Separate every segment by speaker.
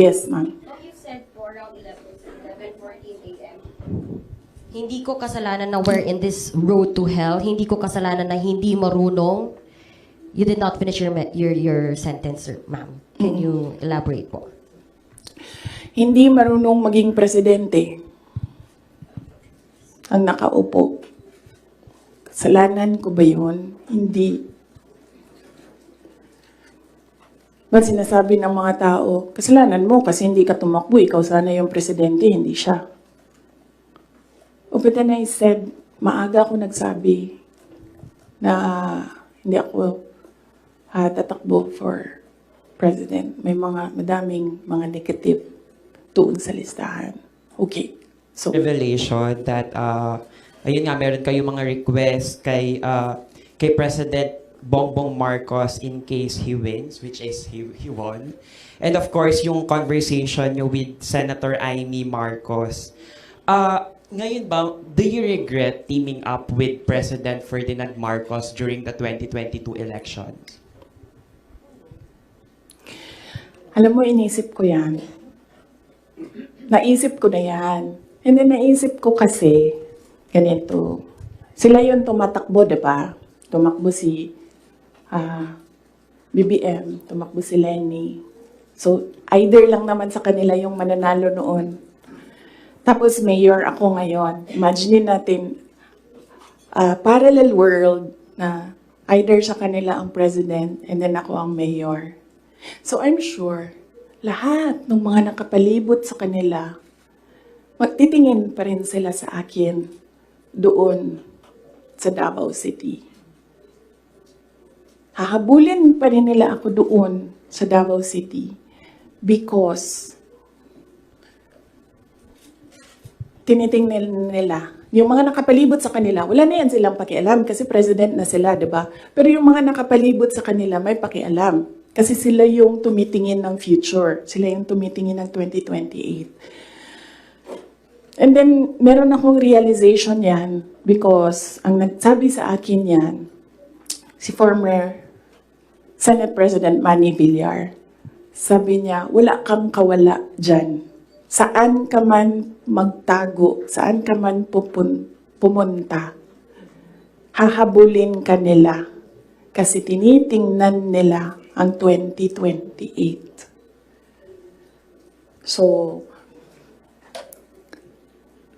Speaker 1: Yes, ma'am.
Speaker 2: You said for around 11:14 a.m.
Speaker 3: Hindi ko kasalanan na we're in this road to hell. Hindi ko kasalanan na hindi marunong. You did not finish your sentence, sir, ma'am. Can you elaborate po?
Speaker 1: Hindi marunong maging presidente ang nakaupo. Kasalanan ko ba yun? Hindi. Ba't sinasabi ng mga tao, kasalanan mo kasi hindi ka tumakbo, ikaw sana yung presidente, hindi siya. But then I said, maaga ako nagsabi na hindi ako tatakbo for president. May madaming mga negative doon sa listahan. Okay. So,
Speaker 4: Revelation that ayun nga, meron kayong mga request kay President Bongbong Marcos in case he wins, which is he won. And of course, yung conversation nyo with Senator Amy Marcos. Ngayon ba, do you regret teaming up with President Ferdinand Marcos during the 2022 elections?
Speaker 1: alam mo, inisip ko yan. Naisip ko na yan. And then naisip ko kasi, ganito. Sila yung tumatakbo, di ba? Tumakbo si BBM, tumakbo si Lenny. So, either lang naman sa kanila yung mananalo noon. Tapos mayor ako ngayon. Imagine natin, parallel world na either sa kanila ang president and then ako ang mayor. So I'm sure, lahat ng mga nakapalibot sa kanila, magtitingin pa rin sila sa akin doon sa Davao City. Hahabulin pa rin nila ako doon sa Davao City because tinitingnan nila. Yung mga nakapalibot sa kanila, wala na yan silang pakialam kasi president na sila, di ba? Pero yung mga nakapalibot sa kanila, may pakialam. Kasi sila yung tumitingin ng future. Sila yung tumitingin ng 2028. And then, meron akong realization yan because ang nagsabi sa akin yan, si former Senate President Manny Villar. Sabi niya, wala kang kawala dyan. Saan ka man magtago, saan ka man pumunta, hahabulin ka nila kasi tinitingnan nila ang 2028. So,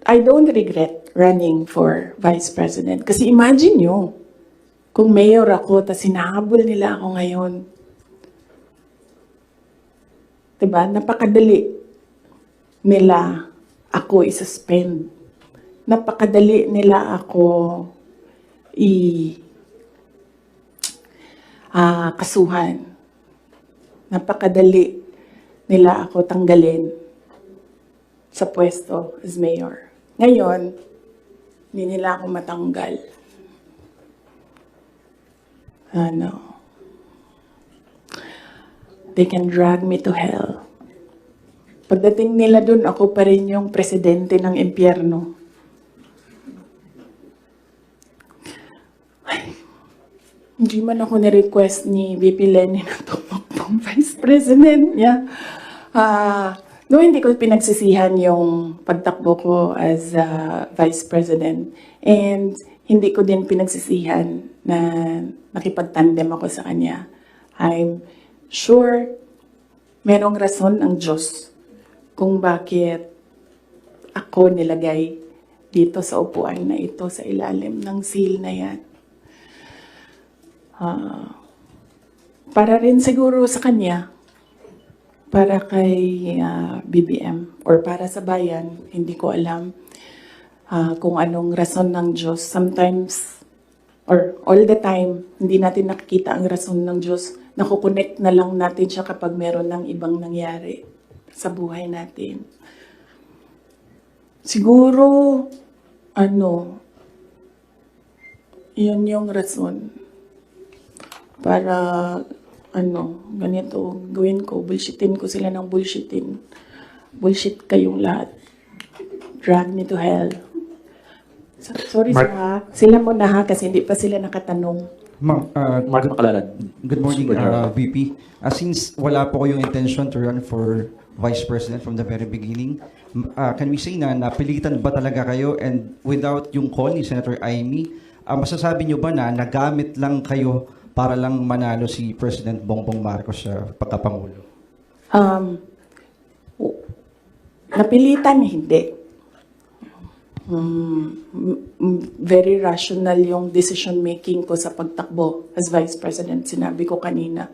Speaker 1: I don't regret running for Vice President. Kasi imagine nyo, kung mayor ako, tas hinahabol nila ako ngayon. Diba? Napakadali nila ako i-suspend. Napakadali nila ako kasuhan. Napakadali nila ako tanggalin sa pwesto as mayor. Ngayon, hindi nila ako matanggal. They can drag me to hell. Pagdating nila dun, ako pa rin yung presidente ng impyerno. Ay, hindi man ako ni-request ni VP Lenny na tumakbong vice president niya. No, hindi ko pinagsisihan yung pagtakbo ko as vice president. And hindi ko din pinagsisihan na nakipagtandem ako sa kanya. I'm sure merong rason ang Diyos kung bakit ako nilagay dito sa upuan na ito, sa ilalim ng seal na yan. Para rin siguro sa kanya, para kay BBM, or para sa bayan, hindi ko alam kung anong rason ng Diyos. Sometimes, or all the time, hindi natin nakikita ang rason ng Diyos. Nakukonect na lang natin siya kapag meron ng ibang nangyari sa buhay natin. Siguro, yun yung rason para, ganito, gawin ko, bullshitin ko sila ng bullshitin. Bullshit kayong lahat. Drag me to hell. Sorry sila muna ha, kasi hindi pa sila nakatanong.
Speaker 5: Mark Makalalad.
Speaker 6: Good morning, VP. Since wala po ko yung intention to run for
Speaker 5: Vice President from the very beginning. Can we say na napilitan ba talaga kayo, and without yung call ni Senator Amy, masasabi nyo ba na nagamit lang kayo para lang manalo si President Bongbong Marcos sa pagkapangulo?
Speaker 1: Napilitan, hindi. Very rational yung decision making ko sa pagtakbo as Vice President. Sinabi ko kanina.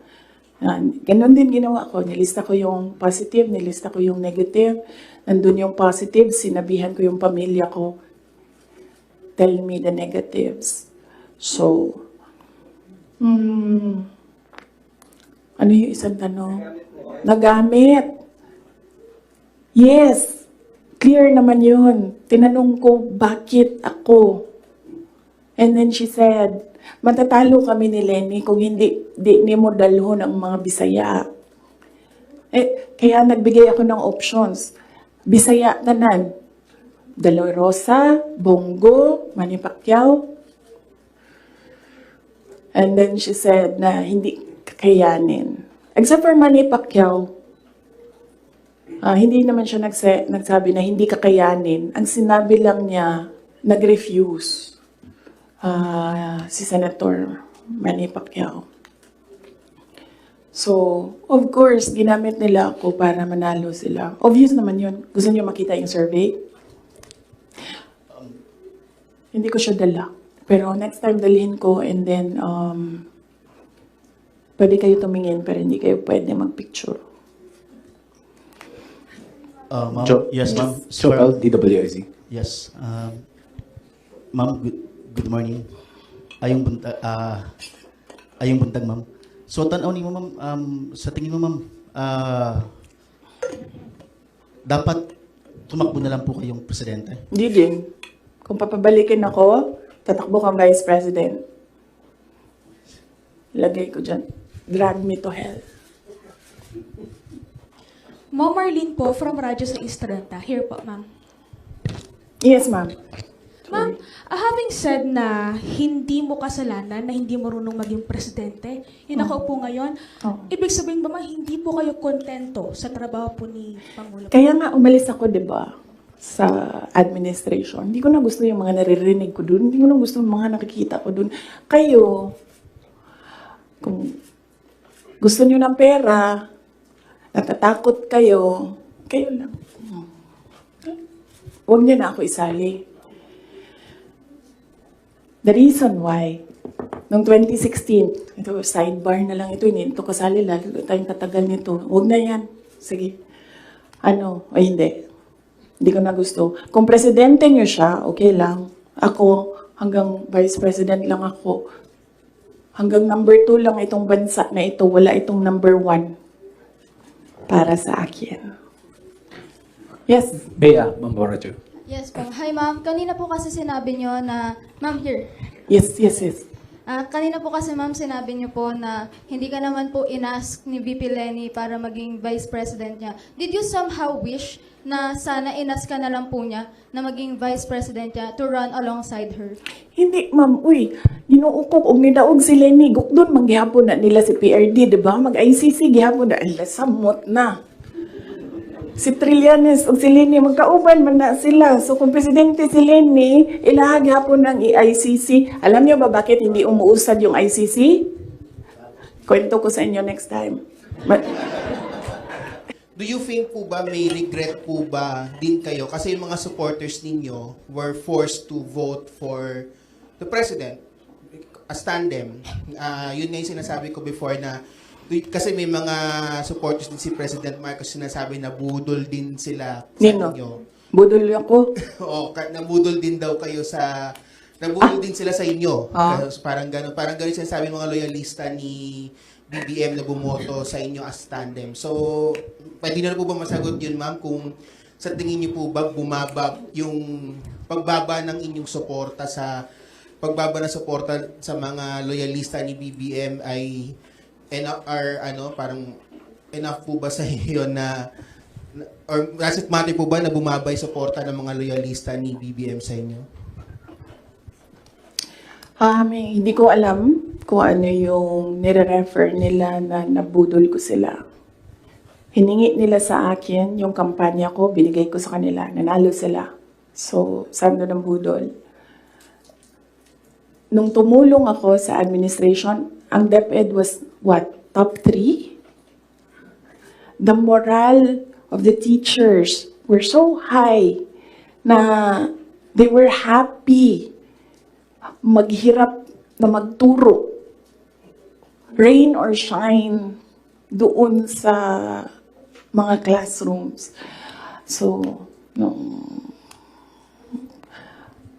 Speaker 1: Ganon din ginawa ko. Nilista ko yung positive, nilista ko yung negative. Nandun yung positive, sinabihan ko yung pamilya ko, tell me the negatives. So, ano yung isang tanong? Nagamit. Yes. Clear naman yun. Tinanong ko, bakit ako? And then she said, matatalo kami ni Lenny kung hindi mo dalhon ang mga Bisaya. Kaya nagbigay ako ng options. Bisaya tanan. De La Rosa, Bongo, Manny Pacquiao. And then she said na hindi kakayanin. Except for Manny Pacquiao, hindi naman siya nagsabi na hindi kakayanin. Ang sinabi lang niya, nag-refuse si Senator Manny Pacquiao. So, of course, ginamit nila ako para manalo sila. Obvious naman yun. Gusto niyo makita yung survey? Hindi ko siya dala. Pero next time dalhin ko, and then pwede kayo tumingin pero hindi kayo pwede magpicture.
Speaker 6: Ma'am,
Speaker 7: Yes, ma'am.
Speaker 6: Joel,
Speaker 7: DWIZ.
Speaker 6: yes. Ma'am, good morning. Ayong buntag, ma'am. So, tanaw ni mo, ma'am, sa tingin mo, ma'am, dapat tumakbo na lang po kayong presidente?
Speaker 1: Hindi din. Kung papabalikin ako, tatakbo kang Vice President. Lagay ko dyan. Drag me to hell.
Speaker 8: Ma'am Marlene po from Radyo sa Estranta. Here po, ma'am.
Speaker 1: Yes, ma'am.
Speaker 8: Ma'am, having said na hindi mo kasalanan na hindi marunong maging presidente, yung nakaupo ngayon, ibig sabihin ba ma'am, hindi po kayo kontento sa trabaho po ni Pangulo?
Speaker 1: Kaya nga umalis ako, di ba, sa administration. Hindi ko na gusto yung mga naririnig ko dun. Hindi ko na gusto yung mga nakikita ko dun. Kayo, kung gusto nyo ng pera, natatakot kayo, kayo lang. Huwag niyo na ako isali. The reason why, noong 2016, ito, sidebar na lang ito, hindi ito kasali, lalo tayong tatagal nito. Huwag na yan. Sige. Ay hindi. Hindi ko na gusto. Kung presidente niyo siya, okay lang. Ako, hanggang vice president lang ako. Hanggang number 2 lang itong bansa na ito. Wala itong number 1 para sa akin. Yes.
Speaker 7: Bea, Ma'am Borajo.
Speaker 9: Yes po. Hi ma'am, kanina po kasi sinabi nyo na, ma'am here.
Speaker 1: Yes.
Speaker 9: Kanina po kasi ma'am sinabi nyo po na hindi ka naman po inask ni VP Lenny para maging vice president niya. Did you somehow wish na sana inask ka na lang po niya na maging vice president niya to run alongside her?
Speaker 1: Hindi, ma'am. Uy, ginuukok og nidaog si Lenny. Gukdon, manggihapon na nila si PRD, di ba? Mag-ICC, gihapon na. Ala, samot na. Si Trillanes o si Lenny, magkauban man na sila. So kung presidente si Lenny, ilahag hapon ng ICC. Alam niyo ba bakit hindi umuusad yung ICC? Kwento ko sa inyo next time.
Speaker 10: Do you think po ba may regret po ba din kayo? Kasi yung mga supporters ninyo were forced to vote for the president as tandem. Yun nga yung sinasabi ko before na kasi may mga supporters din si President Marcos sinasabi na budol din sila sa
Speaker 1: Nino?
Speaker 10: inyo.
Speaker 1: Budol ako.
Speaker 10: Oo, nabudol din daw kayo sa nabudol din sila sa inyo. Parang gano'n sinasabi ng mga loyalista ni BBM na bumoto sa inyo as tandem. So, pwede na po ba masagot yun, ma'am, kung sa tingin niyo po ba bumaba yung pagbaba ng inyong suporta sa mga loyalista ni BBM ay enough po ba sa iyo na or does it matter po ba na bumaba yung suporta ng mga loyalista ni BBM sa inyo?
Speaker 1: Hindi ko alam kung ano yung nire-refer nila na nabudol ko sila. hiningi nila sa akin yung kampanya ko, binigay ko sa kanila, nanalo sila. So, sando ng budol. Nung tumulong ako sa administration, ang DepEd was what? Top 3? The morale of the teachers were so high na they were happy maghirap na magturo. Rain or shine doon sa mga classrooms. So,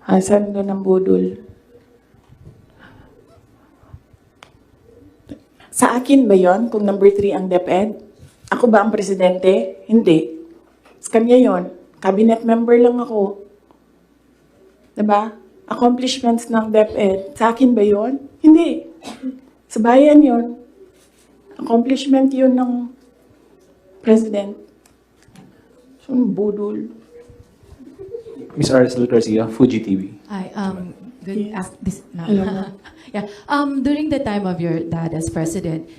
Speaker 1: asan doon ang budol? Sa akin ba yon kung number 3 ang DepEd? Ako ba ang presidente? Hindi. Sa kanya yon. Cabinet member lang ako. Diba? Accomplishments ng DepEd. Sa akin ba yon? Hindi. Sa bayan yon. Accomplishment yun ng president. So, budol.
Speaker 7: Ms. Aracel Garcia, Fuji TV.
Speaker 11: Hi, good
Speaker 1: Yes.
Speaker 11: afternoon.
Speaker 1: Hello.
Speaker 11: Yeah, during the time of your dad as president,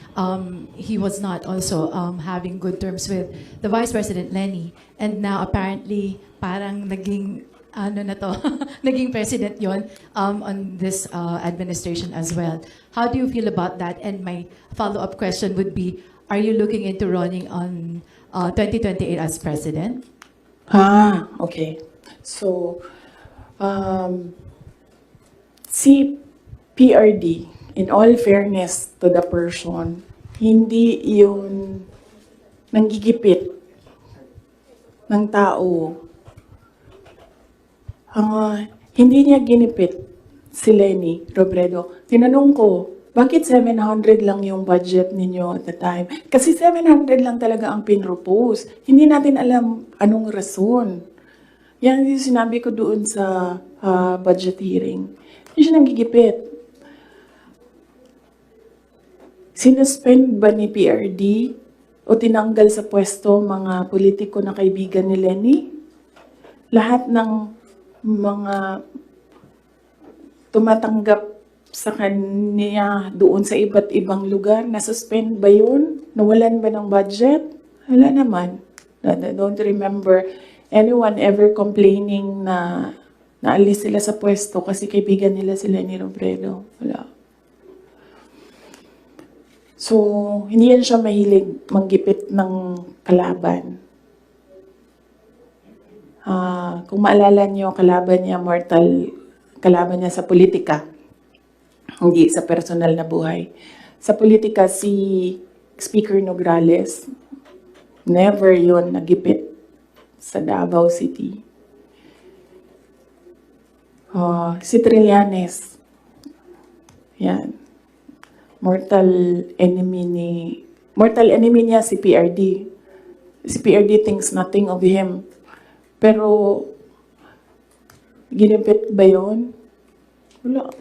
Speaker 11: he was not also having good terms with the Vice President Lenny, and now apparently parang naging ano na to, naging president yon on this administration as well. How do you feel about that? And my follow-up question would be, are you looking into running on 2028 as president?
Speaker 1: Okay. So, si PRD, in all fairness to the person, hindi yun nanggigipit ng tao. Hindi niya ginipit si Lenny Robredo. Tinanong ko, bakit 700 lang yung budget ninyo at the time? Kasi 700 lang talaga ang pinropose. Hindi natin alam anong rason. Yan yung sinabi ko doon sa budget hearing. Hindi siya nanggigipit. Sinuspend ba ni PRD o tinanggal sa pwesto mga politiko na kaibigan ni Lenny? Lahat ng mga tumatanggap sa kanya doon sa iba't ibang lugar, nasuspend ba yun? Nawalan ba ng budget? Wala naman. I don't remember anyone ever complaining na naalis sila sa pwesto kasi kaibigan nila sila ni Robredo. Wala. So, hindi yan siya mahilig manggipit ng kalaban. Kung maalala niyo, kalaban niya sa politika, hindi sa personal na buhay. Sa politika, si Speaker Nograles, never yon nagipit sa Davao City. Si Trillanes, yan, mortal enemy niya si PRD. Si PRD thinks nothing of him. Pero, ginipit ba yun? Wala.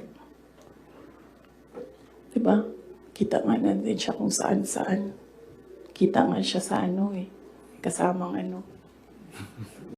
Speaker 1: Diba? Kita nga natin siya kung saan-saan. Kita nga siya sa kasamang